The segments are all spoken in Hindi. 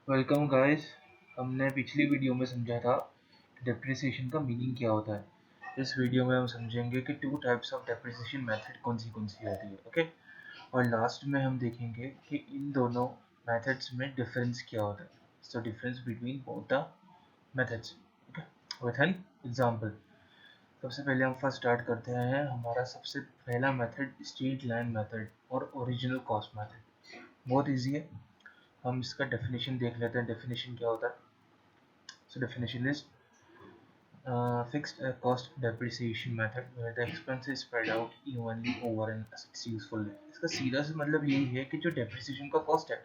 Welcome guys. हमने पिछली वीडियो में समझा था डेप्रिसिएशन का मीनिंग क्या होता है। इस वीडियो में हम समझेंगे कि two types of depreciation method कौन सी होती है। ओके। और लास्ट में हम देखेंगे कि इन दोनों मेथड्स में डिफरेंस क्या होता है। So difference between both the methods. Okay, with an example. सबसे पहले हम फर्स्ट स्टार्ट करते हैं। हमारा सबसे पहला मेथड स्ट्रेट लाइन मेथड और ओरिजिनल कॉस्ट मेथड। बहुत इजी है। हम इसका डेफिनेशन देख लेते हैं। डेफिनेशन क्या होता है। So definition is fixed cost depreciation method where the expense is spread out evenly over an asset's useful life. इसका सीधा सा मतलब यही है कि जो डेप्रिसिएशन का कॉस्ट है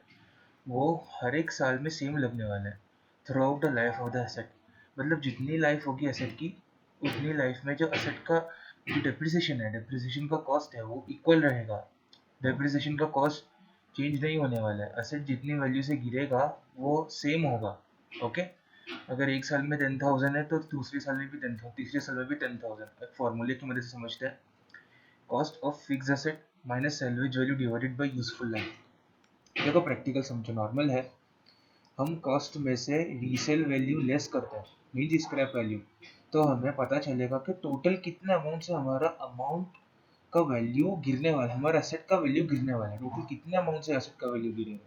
वो हर एक साल में सेम लगने वाला है through out the life of the asset. मतलब जितनी लाइफ होगी एसेट की उतनी लाइफ में जो एसेट का जो डेप्रिसिएशन का कॉस्ट है वो इक्वल रहेगा। डेप्रिसिएशन का कॉस्ट चेंज नहीं होने वाला है। एसेट जितनी वैल्यू से गिरेगा वो सेम होगा। ओके। अगर एक साल में 10,000 है तो दूसरे साल में भी 10,000, तीसरे साल में भी 10,000। एक फॉर्मूले की मदद से समझते हैं। Cost of fix asset minus salvage value divided by useful life. देखो प्रैक्टिकल समझो। नॉर्मल है, हम कॉस्ट में से रीसेल वैल्यू लेस करते हैं, मीन्स स्क्रैप वैल्यू, तो हमें पता चलेगा कि टोटल कितने अमाउंट से हमारा अमाउंट का वैल्यू गिरने वाला है, हमारा एसेट का वैल्यू गिरने वाला है। टोटल कितने अमाउंट से एसेट का वैल्यू गिरेगा,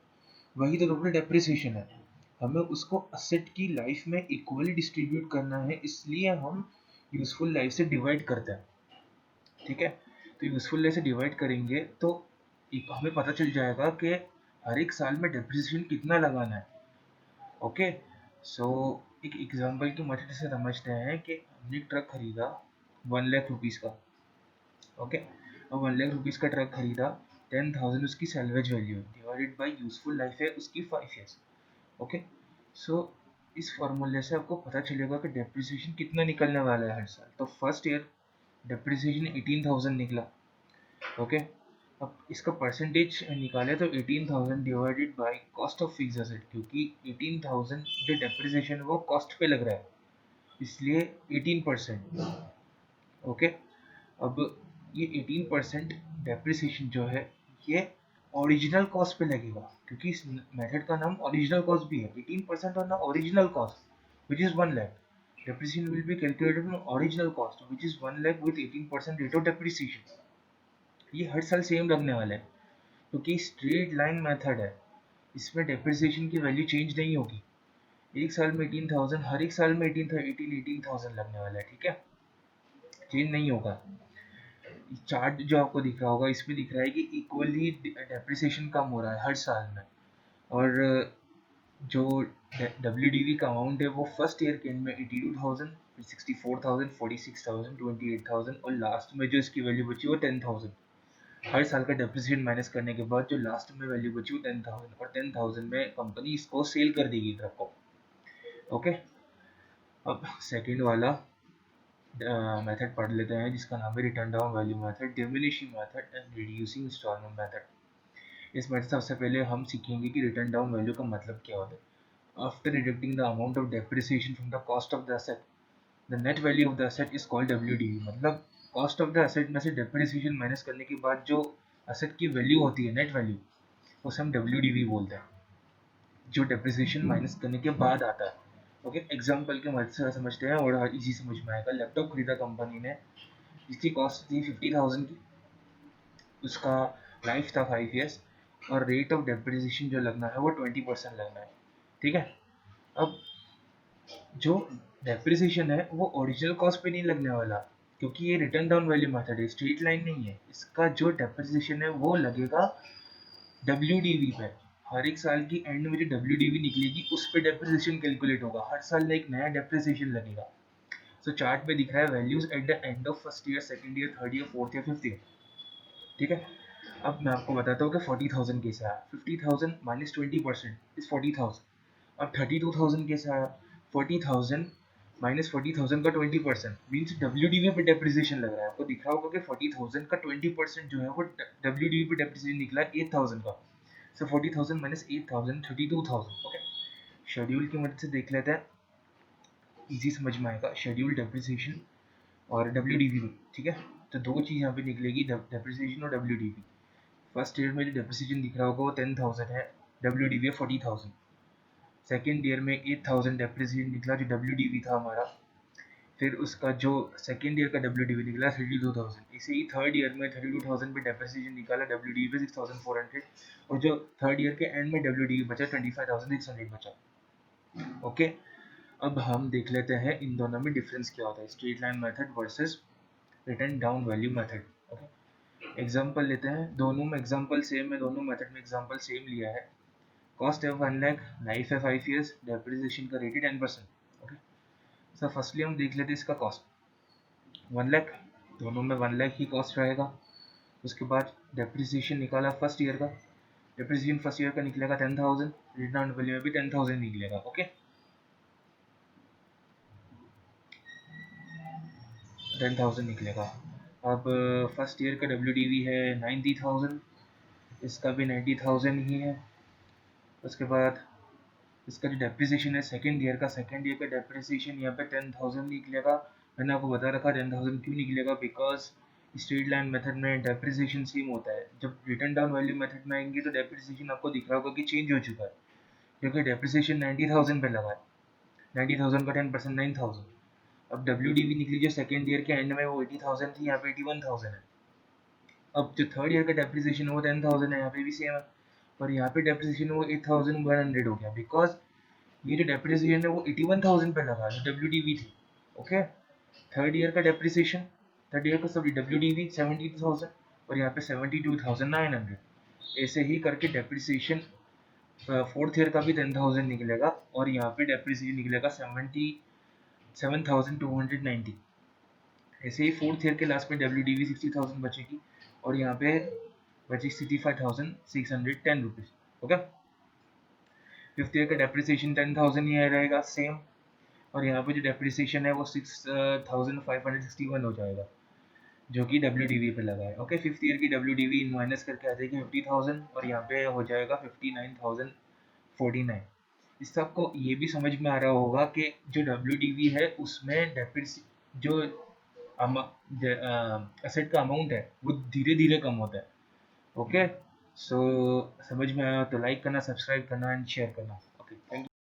वही तो टोटल डेप्रिसिएशन है। हमें उसको एसेट की लाइफ में इक्वली डिस्ट्रीब्यूट करना है, इसलिए हम यूजफुल लाइफ से डिवाइड करते हैं। ठीक है। तो यूजफुल लाइफ से डिवाइड करेंगे तो हमें पता चल जाएगा कि हर एक साल में डेप्रिसिएशन कितना लगाना है। ओके। सो एक एग्जांपल की मदद से समझते हैं कि हमने एक ट्रक खरीदा 1 लाख रुपीज़ का। ओके। अब 1 लाख रुपीज़ का ट्रक खरीदा, 10,000 उसकी सैलवेज वैल्यू है, डिवाइडेड बाई यूजफुल लाइफ है उसकी 5 ईयर्स। ओके। सो इस फॉर्मूले से आपको पता चलेगा कि डेप्रिसिएशन कितना निकलने वाला है हर साल। तो फर्स्ट ईयर डेप्रिसिएशन 18,000 निकला। ओके। अब इसका परसेंटेज निकाले तो 18,000 divided by cost of fix asset, क्योंकि 18,000 जो डेप्रिसिएशन वो कॉस्ट पे लग रहा है, इसलिए 18%। ओके। अब ये 18% डेप्रिसिएशन जो है ये ओरिजिनल कॉस्ट पे लगेगा, क्योंकि इस मेथड का नाम ओरिजिनल कॉस्ट भी है। 18% on the original cost which is 1 lakh. Depreciation will be calculated on original cost, which is 1 lakh with 18% rate of depreciation. ये हर साल सेम लगने वाला है, क्योंकि स्ट्रेट लाइन मेथड है। इसमें डेप्रिसिएशन की वैल्यू चेंज नहीं होगी। एक साल में 18,000, हर एक साल में 18,000 लगने वाला है। ठीक है, चेंज नहीं होगा। चार्ट जो आपको दिख रहा होगा इसमें दिख रहा है कि इक्वली डेप्रिसिएशन कम हो रहा है हर साल में। और जो WDV का अमाउंट है वो फर्स्ट ईयर के एंड में 82,000, 64,000, 46,000, 28,000 और लास्ट में जो इसकी वैल्यू बची वो 10,000। हर साल का डेप्रिसिएशन माइनस करने के बाद जो लास्ट में वैल्यू बची वो 10,000, और 10,000 में कंपनी इसको सेल कर देगी ट्रक को। ओके। अब सेकेंड वाला मेथड पढ़ लेते हैं जिसका नाम है written down value method, diminishing method and reducing instalment method. इस मेथड से सबसे पहले हम सीखेंगे कि रिटर्न डाउन वैल्यू का मतलब क्या होता है। After deducting the amount of depreciation from the cost of the asset, the net value of the asset is called WDV। मतलब कॉस्ट ऑफ द एसेट में से डेप्रिसिएशन माइनस करने के बाद जो एसेट की वैल्यू होती है, नेट वैल्यू, उसे हम WDV बोलते हैं, जो डेप्रिसिएशन माइनस करने के बाद आता है। ओके। एग्जांपल के मदद से समझते हैं और इजी समझ में आएगा। लैपटॉप खरीदा कंपनी ने, जिसकी कॉस्ट थी 50,000 की, उसका लाइफ था 5 ईयर्स, और रेट ऑफ डेप्रिसिएशन जो लगना है वो 20% लगना है। ठीक है। अब जो डेप्रिसिएशन है वो ओरिजिनल कॉस्ट पे नहीं लगने वाला, क्योंकि ये रिटर्न डाउन वैल्यू मेथड है, स्ट्रेट लाइन नहीं है। इसका जो डेप्रिसिएशन है वो लगेगा WDV पे। हर एक साल की एंड में जो WDV निकलेगी उस पे डेप्रिसिएशन कैलकुलेट होगा। हर साल एक नया डेप्रिसिएशन लगेगा। सो चार्ट पे दिख रहा है values at the end of first year, second year, third year, fourth year, fifth year. ठीक है। अब मैं आपको बताता हूँ कि 40,000 कैसे आया। 50,000 माइनस 20% इज 40,000। अब 32,000 कैसे आया। 40,000 माइनस 40,000 का 20% मीन्स WDV पे डेप्रिसिएशन लग रहा है। आपको दिख रहा होगा कि 40,000 का 20% जो है वो WDV पे डेप्रिसिएशन निकला है 8,000 का। सो 40,000 माइनस 8,000, 32,000। ओके। शेड्यूल की मदद से देख लेते हैं, इजी समझ में आएगा। शेड्यूल डेप्रिसिएशन और WDV। ठीक है। तो दो चीज़ यहाँ पे निकलेगी, डेप्रिसिएशन और WDV। फर्स्ट ईयर में जो डेप्रिसिएशन दिख रहा होगा वो 10,000 है, WDV है 40,000। सेकेंड ईयर में 8000 डेप्रिसिएशन निकला जो WDV था हमारा। फिर उसका जो सेकेंड ईयर का WDV निकला 32,000। इसे ही थर्ड ईयर में 32,000 पे डेप्रिसिएशन निकाला, WDV पे 6,400, और जो थर्ड ईयर के एंड में WDV बचा 25,600 बचा। ओके, अब हम देख लेते हैं इन दोनों में डिफरेंस क्या होता है, straight line method versus return down value method. Okay, example लेते हैं, दोनों में एग्जांपल सेम है, दोनों मेथड में एग्जांपल सेम लिया है। कॉस्ट है 1 लाख, लाइफ है 5 ईयर्स, डेप्रिसिएशन का रेट है 10%। ओके, सो फर्स्टली हम देख लेते हैं इसका कॉस्ट 1 लाख, दोनों में 1 लाख ही कॉस्ट रहेगा। उसके बाद डेप्रिसिएशन निकाला फर्स्ट ईयर का, डेप्रिसिएशन फर्स्ट ईयर का निकलेगा 10,000, रिटर्न वैल्यू में भी 10,000 निकलेगा। ओके, 10,000 निकलेगा। अब फर्स्ट ईयर का WDV है 90,000, इसका भी 90,000 ही है। उसके बाद इसका जो डेप्रिसिएशन है सेकेंड ईयर का डेप्रिसिएशन यहाँ पे 10,000 निकलेगा। मैंने आपको बता रखा 10,000 क्यों निकलेगा, बिकॉज स्ट्रेट लाइन मेथड में डेप्रिसिएशन सेम होता है। जब रिटर्न डाउन वैल्यू मेथड में आएंगे तो डेप्रिसिएशन आपको दिख रहा होगा कि चेंज हो चुका है, क्योंकि डेप्रिसिएशन 90,000 पे लगा है, 90,000 का 10% 9,000। अब WDV निकली जो सेकेंड ईयर के एंड में वो 80,000 थी, यहाँ पे 81,000 है। अब जो थर्ड ईयर का डेप्रिसिएशन है वो 10,000 है, यहाँ पे भी सेम है, पर यहाँ पे डेप्रिसिएशन वो 8,100 हो गया, बिकॉज ये जो डेप्रिसिएशन है वो 81,000 पे लगा जो WDV थी। ओके, थर्ड ईयर का डेप्रिसिएशन, थर्ड ईयर का सॉरी WDV 72,000 और यहाँ पे 72,900। ऐसे ही करके डेप्रिसिएशन फोर्थ ईयर का भी 10,000 निकलेगा और यहाँ पे डेप्रिसिएशन निकलेगा 77,290। ऐसे ही फोर्थ ईयर के लास्ट में WDV 60,000 बचेगी और यहाँ पे बची 65,610 रुपीज। ओके, फिफ्थ ईयर का डेप्रिसिएशन 10,000 ही रहेगा सेम, और यहाँ पे जो डेप्रिसिएशन है वो 6,561 हो जाएगा जो कि WDV पे लगा है। ओके, फिफ्थ ईयर की WDV माइनस करके आ जाएगी 50,000 और यहाँ पे हो जाएगा 59,049। इससे आपको ये भी समझ में आ रहा होगा कि जो WDV है उसमें जो एसेट का अमाउंट है वो धीरे धीरे कम होता है। ओके, सो समझ में आया तो लाइक करना, सब्सक्राइब करना एंड शेयर करना। Okay, thank you.